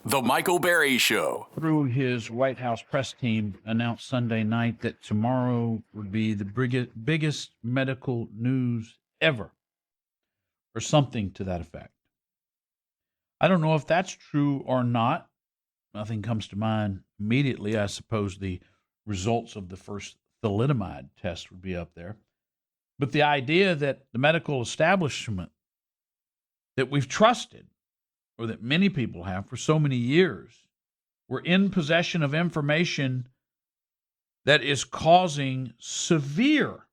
The Michael Berry Show. Through his White House press team, announced Sunday night that tomorrow would be the biggest medical news ever, or something to that effect. I don't know if that's true or not. Nothing comes to mind immediately. I suppose the results of the first thalidomide test would be up there. But the idea that the medical establishment that we've trusted, or that many people have for so many years, we're in possession of information that is causing severe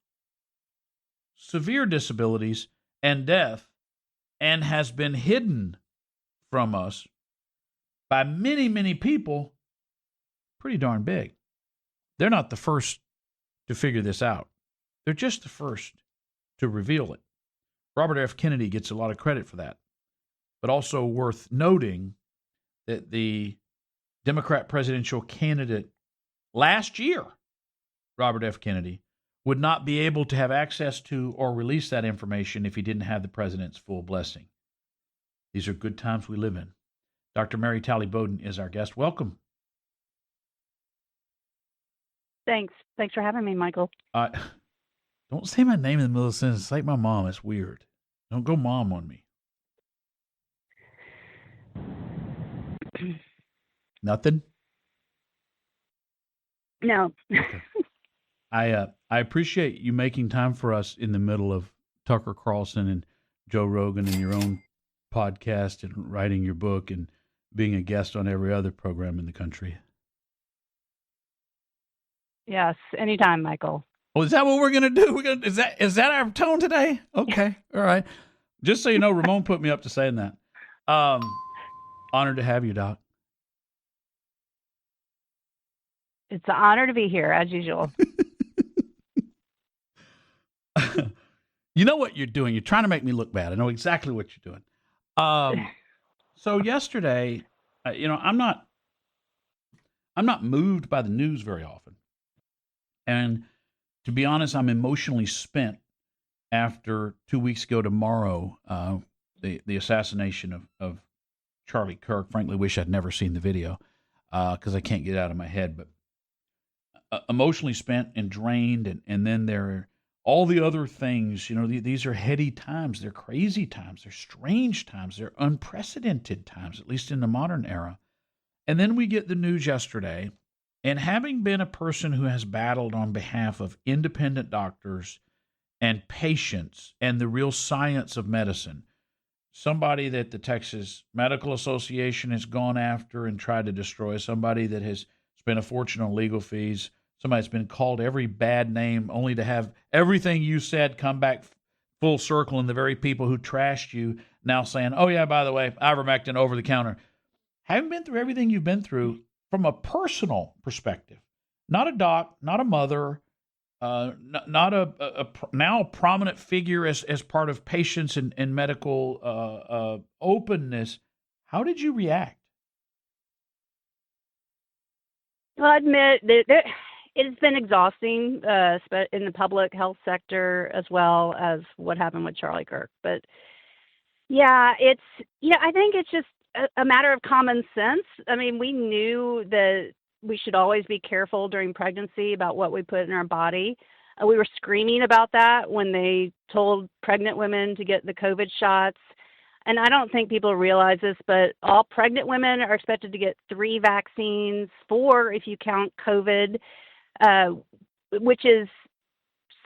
disabilities and death, and has been hidden from us by many, many people, pretty darn big. They're not the first to figure this out. They're just the first to reveal it. Robert F. Kennedy gets a lot of credit for that, but also worth noting that the Democrat presidential candidate last year, Robert F. Kennedy, would not be able to have access to or release that information if he didn't have the president's full blessing. These are good times we live in. Dr. Mary Talley Bowden is our guest. Welcome. Thanks for having me, Michael. Don't say my name in the middle of the sentence. It's like my mom. It's weird. Don't go mom on me. Nothing? No. Okay. I appreciate you making time for us in the middle of Tucker Carlson and Joe Rogan and your own podcast and writing your book and being a guest on every other program in the country. Yes, anytime, Michael. Oh, is that what we're gonna do? Is that our tone today? Okay, all right. Just so you know, Ramon put me up to saying that. Honored to have you, Doc. It's an honor to be here, as usual. You know what you're doing. You're trying to make me look bad. I know exactly what you're doing. So yesterday, I'm not moved by the news very often. And to be honest, I'm emotionally spent after 2 weeks ago tomorrow, the assassination of Charlie Kirk. Frankly, wish I'd never seen the video because I can't get it out of my head. But emotionally spent and drained, and then there are all the other things. These are heady times. They're crazy times. They're strange times. They're unprecedented times, at least in the modern era. And then we get the news yesterday. And having been a person who has battled on behalf of independent doctors and patients and the real science of medicine, somebody that the Texas Medical Association has gone after and tried to destroy, somebody that has spent a fortune on legal fees, somebody that's been called every bad name only to have everything you said come back full circle, and the very people who trashed you now saying, oh, yeah, by the way, ivermectin over the counter. Having been through everything you've been through, from a personal perspective, not a doc, not a mother, not a now prominent figure as part of patients and medical openness, how did you react? Well, I admit that it's been exhausting, in the public health sector as well as what happened with Charlie Kirk. But yeah, I think it's just a matter of common sense. I mean, we knew that we should always be careful during pregnancy about what we put in our body. We were screaming about that when they told pregnant women to get the COVID shots. And I don't think people realize this, but all pregnant women are expected to get 3 vaccines, 4 if you count COVID, which is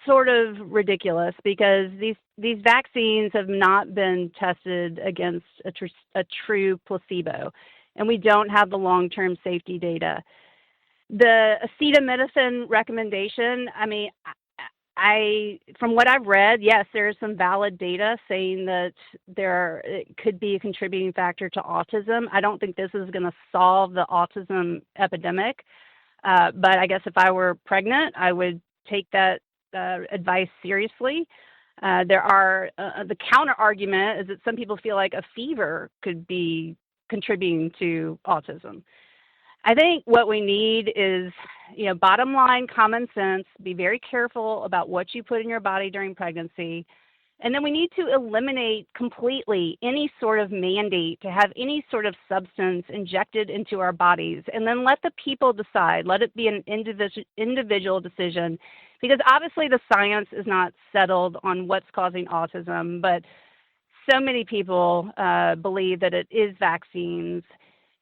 sort of ridiculous because these vaccines have not been tested against a true placebo, and we don't have the long-term safety data. The acetaminophen recommendation, I mean, from what I've read, yes, there is some valid data saying that it could be a contributing factor to autism. I don't think this is going to solve the autism epidemic, but I guess if I were pregnant, I would take that advice seriously. The counter argument is that some people feel like a fever could be contributing to autism. I think what we need is, bottom line common sense. Be very careful about what you put in your body during pregnancy, And then we need to eliminate completely any sort of mandate to have any sort of substance injected into our bodies. And then let the people decide. Let it be an individual decision. Because obviously the science is not settled on what's causing autism, but so many people believe that it is vaccines.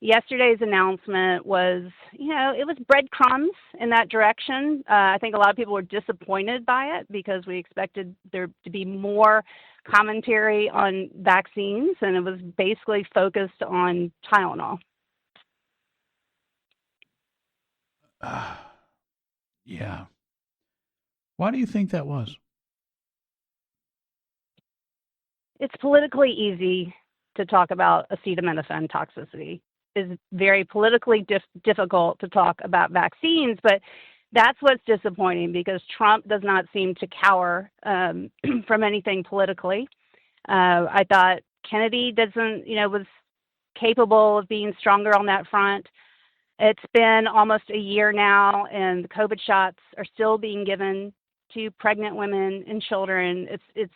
Yesterday's announcement was, it was breadcrumbs in that direction. I think a lot of people were disappointed by it because we expected there to be more commentary on vaccines, and it was basically focused on Tylenol. Yeah. Why do you think that was? It's politically easy to talk about acetaminophen toxicity. It's very politically difficult to talk about vaccines, but that's what's disappointing because Trump does not seem to cower from anything politically. I thought Kennedy was capable of being stronger on that front. It's been almost a year now, and the COVID shots are still being given to pregnant women and children. It's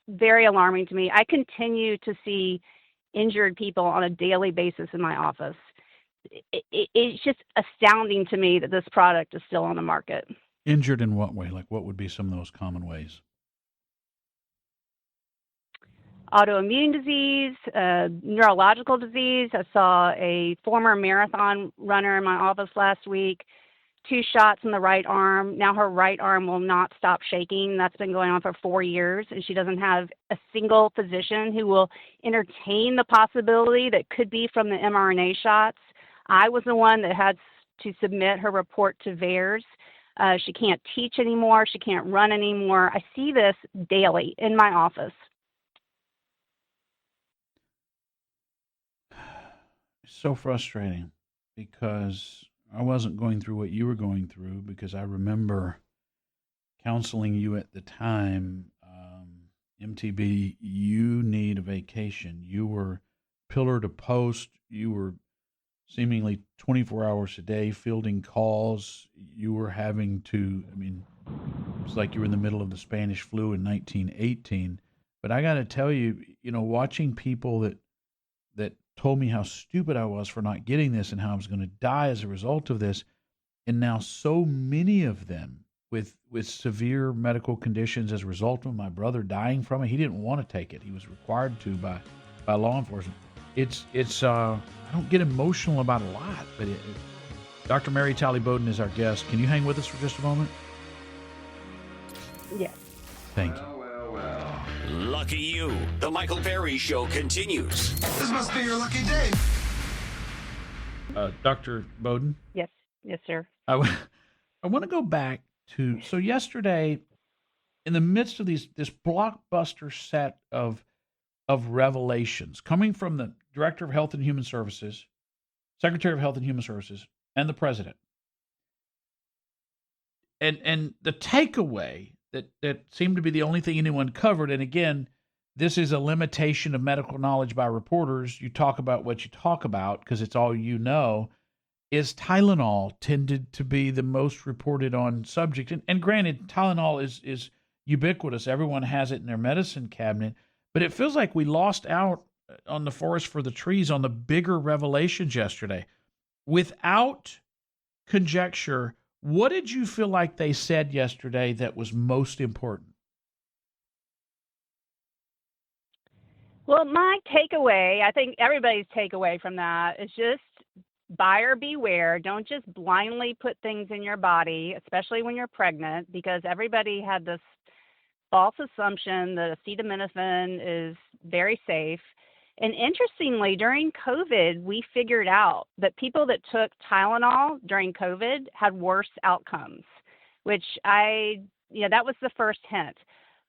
very alarming to me. I continue to see injured people on a daily basis in my office. It's just astounding to me that this product is still on the market. Injured in what way? Like, what would be some of those common ways? Autoimmune disease, neurological disease. I saw a former marathon runner in my office last week, 2 shots in the right arm. Now her right arm will not stop shaking. That's been going on for 4 years, and she doesn't have a single physician who will entertain the possibility that could be from the mRNA shots. I was the one that had to submit her report to VAERS. She can't teach anymore. She can't run anymore. I see this daily in my office. So frustrating because I wasn't going through what you were going through, because I remember counseling you at the time. MTB, you need a vacation. You were pillar to post. You were seemingly 24 hours a day fielding calls. You were having to, it's like you were in the middle of the Spanish flu in 1918. But I got to tell you, watching people that told me how stupid I was for not getting this and how I was going to die as a result of this, and now so many of them with severe medical conditions as a result of my brother dying from it. He didn't want to take it. He was required to by law enforcement. It's I don't get emotional about a lot, but Dr. Mary Talley Bowden is our guest. Can you hang with us for just a moment? Yes. Thank you. Lucky you. The Michael Berry Show continues. This must be your lucky day. Dr. Bowden? Yes, sir. I want to go back to, so yesterday, in the midst of this blockbuster set of revelations coming from the Director of Health and Human Services, Secretary of Health and Human Services, and the President, and the takeaway that seemed to be the only thing anyone covered, and again, this is a limitation of medical knowledge by reporters. You talk about what you talk about because it's all you know, is Tylenol tended to be the most reported on subject. And granted, Tylenol is ubiquitous. Everyone has it in their medicine cabinet. But it feels like we lost out on the forest for the trees on the bigger revelations yesterday. Without conjecture, what did you feel like they said yesterday that was most important? Well, my takeaway, I think everybody's takeaway from that is just buyer beware. Don't just blindly put things in your body, especially when you're pregnant, because everybody had this false assumption that acetaminophen is very safe. And interestingly, during COVID, we figured out that people that took Tylenol during COVID had worse outcomes, which that was the first hint.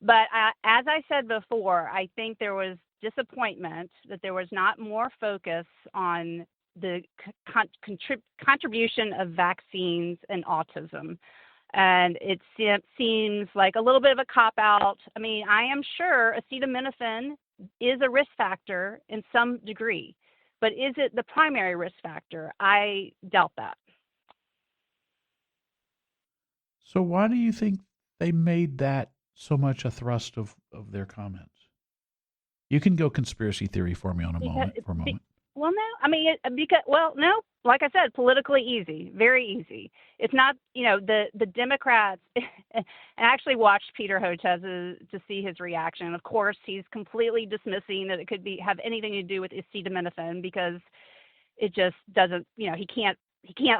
But as I said before, I think there was disappointment that there was not more focus on the contribution of vaccines and autism. And it seems like a little bit of a cop-out. I am sure acetaminophen is a risk factor in some degree, but is it the primary risk factor? I doubt that. So why do you think they made that so much a thrust of their comments? You can go conspiracy theory for me Because, for a moment. well, no, I mean, no, like I said, politically easy, very easy. It's not, the Democrats. I actually watched Peter Hotez to see his reaction. Of course, he's completely dismissing that it could have anything to do with acetaminophen because it just doesn't, he can't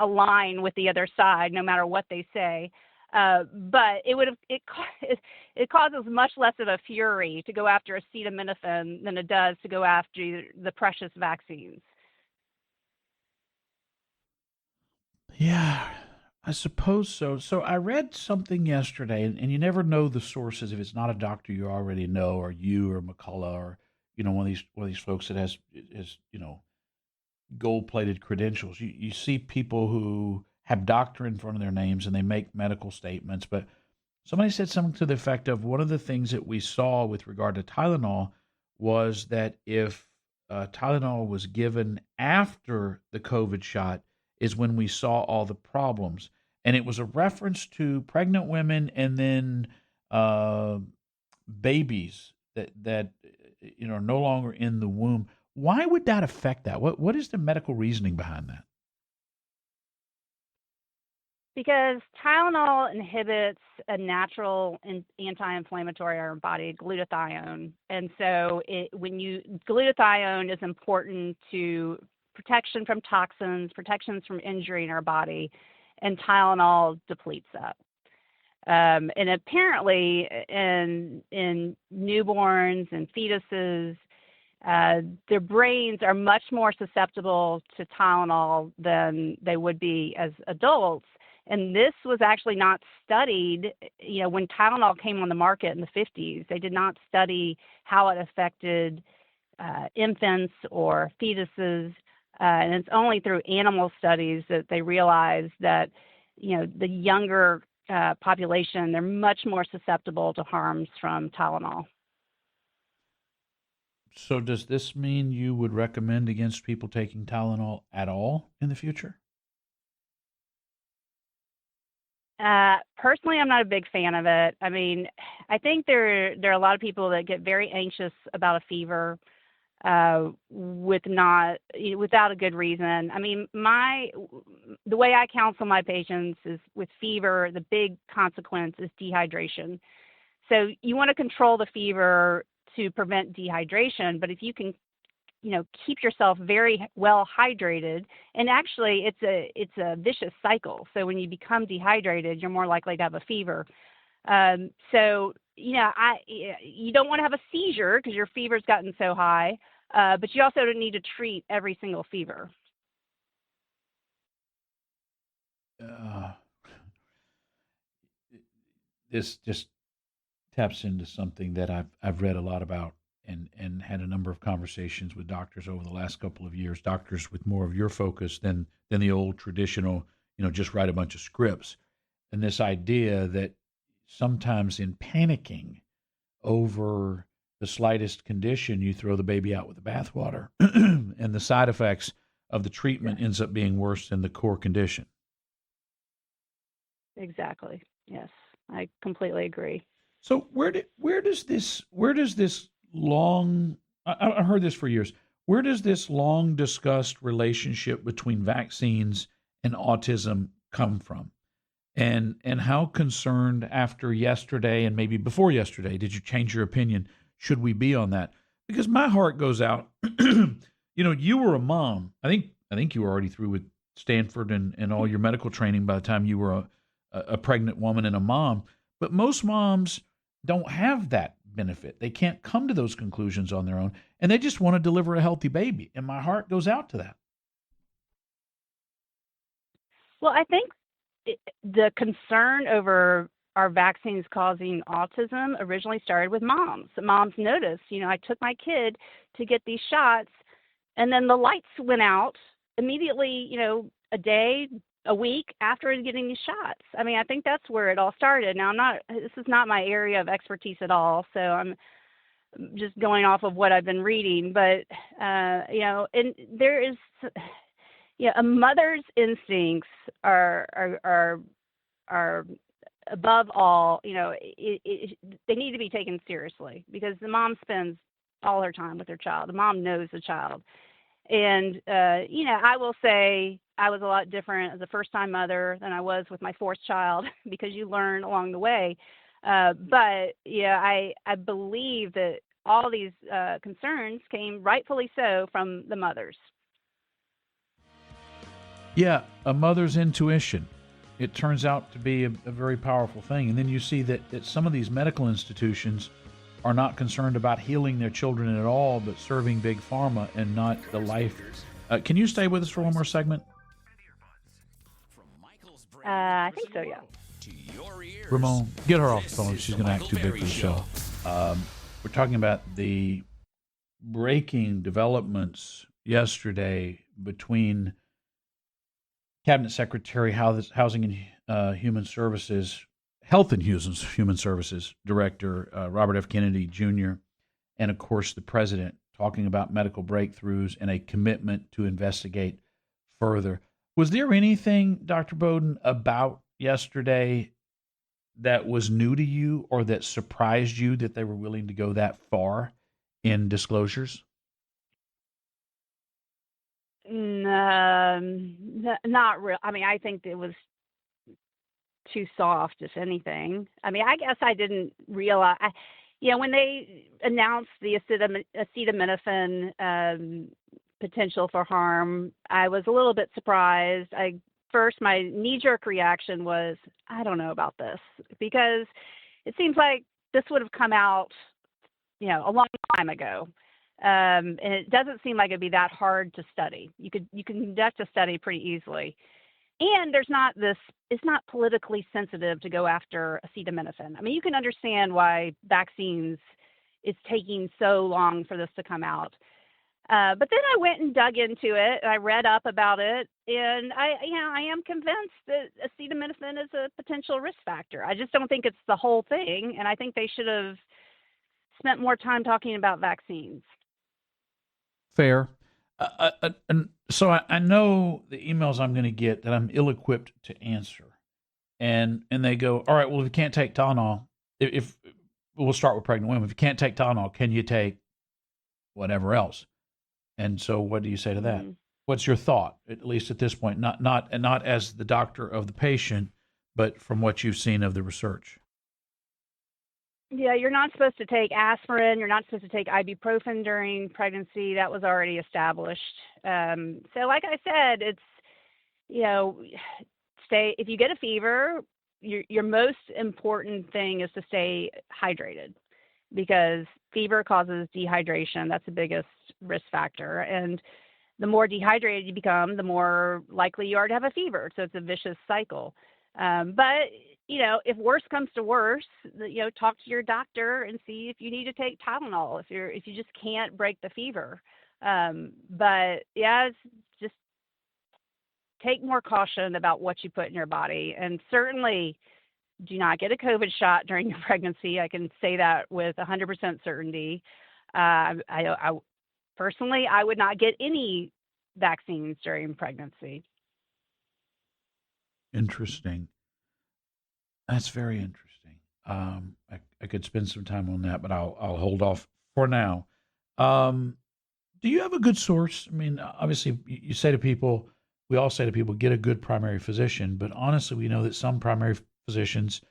align with the other side no matter what they say. But it causes much less of a fury to go after acetaminophen than it does to go after the precious vaccines. Yeah, I suppose so. So I read something yesterday, and you never know the sources if it's not a doctor you already know, or you, or McCullough, or one of these folks that has gold-plated credentials. You see people who have doctor in front of their names and they make medical statements, but somebody said something to the effect of one of the things that we saw with regard to Tylenol was that if Tylenol was given after the COVID shot, is when we saw all the problems. And it was a reference to pregnant women and then uh, babies that are no longer in the womb. Why would that affect that? What is the medical reasoning behind that? Because Tylenol inhibits a natural anti-inflammatory in our body, glutathione, and so glutathione is important to protection from toxins, protections from injury in our body, and Tylenol depletes that. And apparently, in newborns and fetuses, their brains are much more susceptible to Tylenol than they would be as adults. And this was actually not studied. When Tylenol came on the market in the 50s, they did not study how it affected infants or fetuses. And it's only through animal studies that they realized that, the younger population, they're much more susceptible to harms from Tylenol. So does this mean you would recommend against people taking Tylenol at all in the future? Personally, I'm not a big fan of it. I mean, I think there are a lot of people that get very anxious about a fever without a good reason. I mean, the way I counsel my patients is with fever, the big consequence is dehydration. So you want to control the fever to prevent dehydration, but if you can keep yourself very well hydrated, and actually it's a vicious cycle. So when you become dehydrated, you're more likely to have a fever. So you don't want to have a seizure because your fever's gotten so high, but you also don't need to treat every single fever. Uh, this just taps into something that I've read a lot about and had a number of conversations with doctors over the last couple of years, doctors with more of your focus than the old traditional, just write a bunch of scripts. And this idea that sometimes in panicking over the slightest condition, you throw the baby out with the bathwater, and the side effects of the treatment ends up being worse than the core condition. Exactly. Yes, I completely agree. So where does this long I heard this for years. Where does this long discussed relationship between vaccines and autism come from? And how concerned after yesterday and maybe before yesterday did you change your opinion? Should we be on that? Because my heart goes out. You were a mom. I think you were already through with Stanford and all your medical training by the time you were a pregnant woman and a mom. But most moms don't have that benefit. They can't come to those conclusions on their own, and they just want to deliver a healthy baby. And my heart goes out to that. Well, I think the concern over our vaccines causing autism originally started with moms. Moms noticed, I took my kid to get these shots, and then the lights went out immediately, a day, a week after getting these shots. I mean, I think that's where it all started. Now, this is not my area of expertise at all, so I'm just going off of what I've been reading. But, and there is, a mother's instincts are above all, they need to be taken seriously because the mom spends all her time with her child. The mom knows the child. And, I will say I was a lot different as a first-time mother than I was with my fourth child because you learn along the way. But, yeah, I believe that all these concerns came rightfully so from the mothers. Yeah, a mother's intuition. It turns out to be a very powerful thing. And then you see that some of these medical institutions are not concerned about healing their children at all, but serving big pharma and not the life. Can you stay with us for one more segment? I think so, yeah. Ramon, get her off the phone. She's going to act too big for the show. We're talking about the breaking developments yesterday between Cabinet Secretary Housing and Human Services, Health and Human Services Director Robert F. Kennedy Jr., and of course the President, talking about medical breakthroughs and a commitment to investigate further. Was there anything, Dr. Bowden, about yesterday that was new to you or that surprised you that they were willing to go that far in disclosures? Not real. I mean, I think it was too soft, if anything. I mean, I guess I didn't realize, when they announced the acetaminophen potential for harm, I was a little bit surprised. First, my knee-jerk reaction was, I don't know about this, because it seems like this would have come out, a long time ago. And it doesn't seem like it'd be that hard to study. You can conduct a study pretty easily. And it's not politically sensitive to go after acetaminophen. I mean, you can understand why vaccines, it's taking so long for this to come out. But then I went and dug into it, and I read up about it, and I am convinced that acetaminophen is a potential risk factor. I just don't think it's the whole thing, and I think they should have spent more time talking about vaccines. Fair. And so I know the emails I'm going to get that I'm ill-equipped to answer, and they go, all right, well, if you can't take Tylenol, if we'll start with pregnant women, if you can't take Tylenol, can you take whatever else? And so, what do you say to that? Mm-hmm. What's your thought, at least at this point, not as the doctor of the patient, but from what you've seen of the research? Yeah, you're not supposed to take aspirin. You're not supposed to take ibuprofen during pregnancy. That was already established. So, like I said, it's if you get a fever, your most important thing is to stay hydrated, because fever causes dehydration. That's the biggest risk factor. And the more dehydrated you become, the more likely you are to have a fever. So it's a vicious cycle. But if worse comes to worse, talk to your doctor and see if you need to take Tylenol if you just can't break the fever. But yeah, it's just take more caution about what you put in your body, and certainly do not get a COVID shot during your pregnancy. I can say that with 100% certainty. I personally, I would not get any vaccines during pregnancy. Interesting. That's very interesting. I could spend some time on that, but I'll hold off for now. Do you have a good source? I mean, obviously, you say to people, we all say to people, get a good primary physician. But honestly, we know that some primary physicians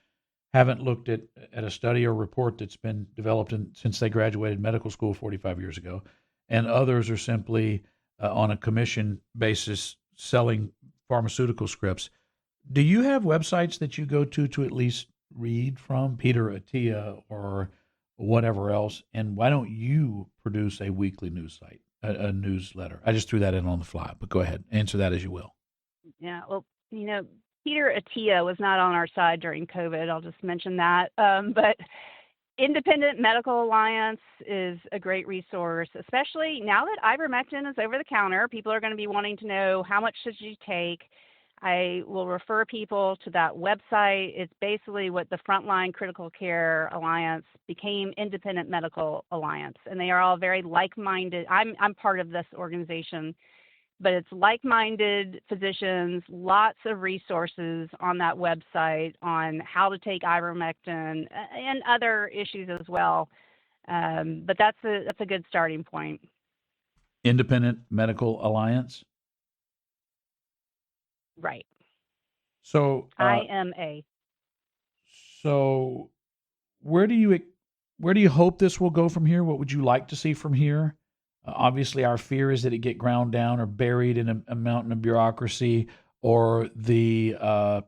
haven't looked at a study or report that's been developed since they graduated medical school 45 years ago, and others are simply on a commission basis selling pharmaceutical scripts. Do you have websites that you go to at least read from, Peter Attia or whatever else? And why don't you produce a weekly news site, a newsletter? I just threw that in on the fly, but go ahead, answer that as you will. Yeah, well, Peter Attia was not on our side during COVID. I'll just mention that. But Independent Medical Alliance is a great resource, especially now that ivermectin is over the counter. People are going to be wanting to know, how much should you take? I will refer people to that website. It's basically what the Frontline Critical Care Alliance became, Independent Medical Alliance, and they are all very like-minded. I'm part of this organization, but it's like-minded physicians, lots of resources on that website on how to take ivermectin and other issues as well. But that's a good starting point. Independent Medical Alliance. Right. So IMA. So where do you hope this will go from here? What would you like to see from here? Obviously, our fear is that it get ground down or buried in a mountain of bureaucracy, or the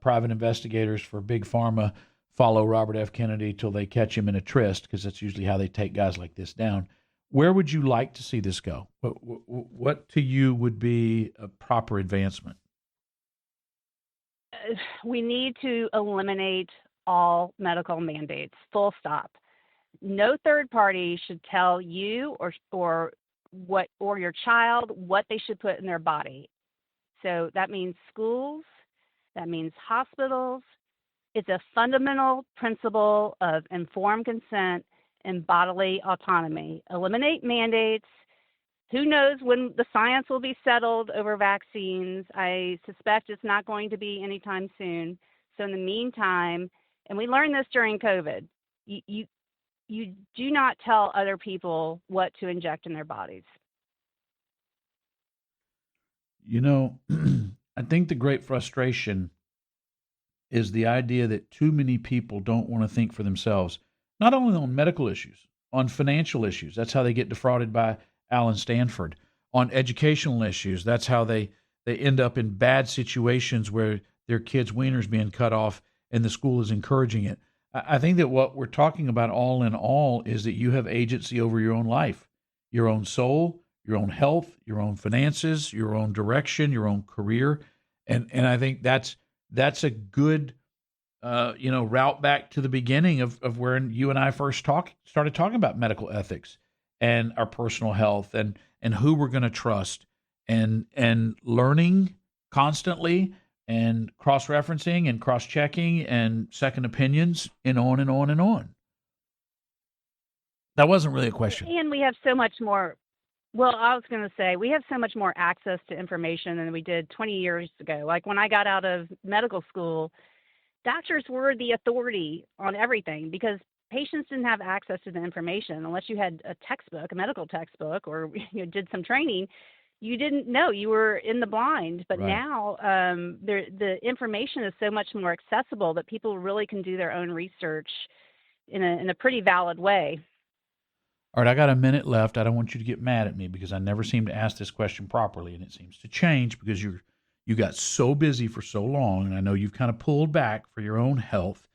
private investigators for Big Pharma follow Robert F. Kennedy till they catch him in a tryst, because that's usually how they take guys like this down. Where would you like to see this go? What to you would be a proper advancement? We need to eliminate all medical mandates, full stop. No third party should tell you or your child what they should put in their body. So that means schools, that means hospitals. It's a fundamental principle of informed consent and bodily autonomy. Eliminate mandates. Who knows when the science will be settled over vaccines? I suspect it's not going to be anytime soon. So in the meantime, and we learned this during COVID, you do not tell other people what to inject in their bodies. You know, I think the great frustration is the idea that too many people don't want to think for themselves, not only on medical issues, on financial issues. That's how they get defrauded by Alan Stanford. On educational issues, that's how they end up in bad situations where their kids' wieners being cut off and the school is encouraging it. I think that what we're talking about all in all is that you have agency over your own life, your own soul, your own health, your own finances, your own direction, your own career. And I think that's a good route back to the beginning of where you and I first started talking about medical ethics and our personal health and who we're going to trust and learning constantly and cross-referencing and cross-checking and second opinions and on and on and on. That wasn't really a question. And we have so much more. Well, I was going to say we have so much more access to information than we did 20 years ago. Like when I got out of medical school, doctors were the authority on everything because patients didn't have access to the information unless you had a textbook, a medical textbook, or did some training. You didn't know. You were in the blind. But Right. now the information is so much more accessible that people really can do their own research in a pretty valid way. All right, I got a minute left. I don't want you to get mad at me because I never seem to ask this question properly, and it seems to change because you got so busy for so long, and I know you've kind of pulled back for your own health.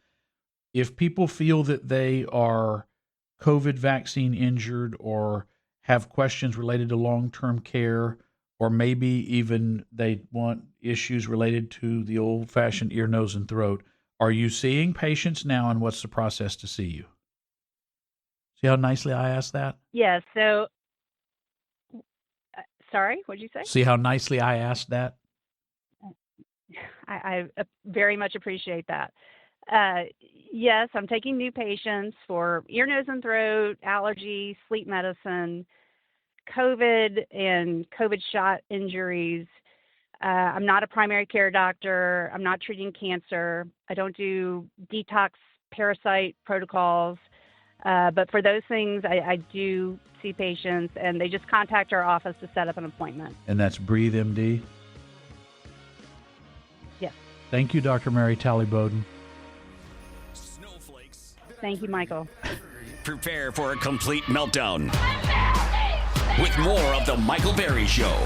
If people feel that they are COVID vaccine injured or have questions related to long-term care, or maybe even they want issues related to the old-fashioned ear, nose, and throat, are you seeing patients now, and what's the process to see you? See how nicely I asked that? Yes. So, sorry, what did you say? See how nicely I asked that? I very much appreciate that. Yes, I'm taking new patients for ear, nose, and throat, allergy, sleep medicine, COVID, and COVID shot injuries. I'm not a primary care doctor. I'm not treating cancer. I don't do detox parasite protocols. But for those things, I do see patients, and they just contact our office to set up an appointment. And that's Breathe MD? Yes. Thank you, Dr. Mary Talley Bowden. Snowflakes. Thank you, Michael. Prepare for a complete meltdown with more of the Michael Berry Show.